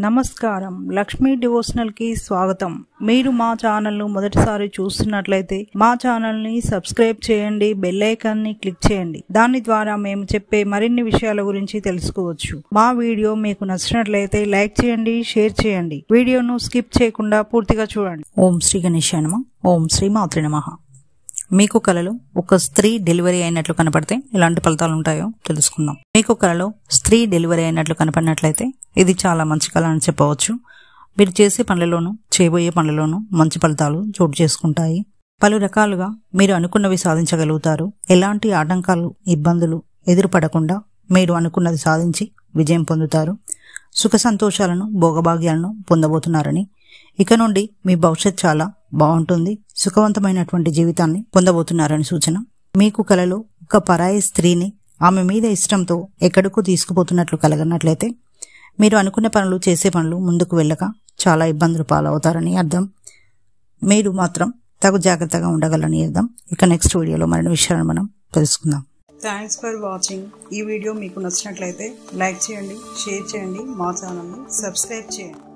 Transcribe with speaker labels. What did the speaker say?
Speaker 1: నమస్కారం, లక్ష్మీ డివోషనల్ కి స్వాగతం. మీరు మా ఛానల్ ను మొదటిసారి చూస్తున్నట్లయితే మా ఛానల్ ని సబ్స్క్రైబ్ చేయండి, బెల్ ఐకాన్ ని క్లిక్ చేయండి. దాని ద్వారా మేము చెప్పే మరిన్ని విషయాల గురించి తెలుసుకోవచ్చు. మా వీడియో మీకు నచ్చినట్లయితే లైక్ చేయండి, షేర్ చేయండి. వీడియోను స్కిప్ చేయకుండా పూర్తిగా చూడండి. ఓం శ్రీ గణేశాయ నమః. ఓం శ్రీ మాత్రే నమః. మీకు కలలో ఒక స్త్రీ డెలివరీ అయినట్లు కనపడితే ఎలాంటి ఫలితాలు ఉంటాయో తెలుసుకుందాం. మీకు కలలో స్త్రీ డెలివరీ అయినట్లు కనపడినట్లయితే ఇది చాలా మంచి కళ అని చెప్పవచ్చు. మీరు చేసే పనులలోనూ చేయబోయే పనులలోనూ మంచి ఫలితాలు చోటు చేసుకుంటాయి. పలు రకాలుగా మీరు అనుకున్నవి సాధించగలుగుతారు. ఎలాంటి ఆటంకాలు, ఇబ్బందులు ఎదురుపడకుండా మీరు అనుకున్నది సాధించి విజయం పొందుతారు. సుఖ సంతోషాలను, భోగభాగ్యాలను పొందబోతున్నారని, ఇక నుండి మీ భవిష్యత్ చాలా బాగుంటుంది, సుఖవంతమైనటువంటి జీవితాన్ని పొందబోతున్నారని సూచన. మీకు కలలో ఒక పరాయి స్త్రీని ఆమె మీద ఇష్టంతో ఎక్కడికో తీసుకుపోతున్నట్లు కలగనట్లయితే మీరు అనుకున్న పనులు, చేసే పనులు ముందుకు వెళ్ళక చాలా ఇబ్బందులు పాలవుతారని అర్థం. మీరు మాత్రం తగు జాగ్రత్తగా ఉండగలని అర్థం. ఇక నెక్స్ట్ వీడియోలో మరిన్ని విషయాలను మనం తెలుసుకుందాం. Thanks for watching. ఈ వీడియో మీకు నచ్చినట్లయితే లైక్ చేయండి, షేర్ చేయండి, మా ఛానల్ని సబ్స్క్రైబ్ చేయండి.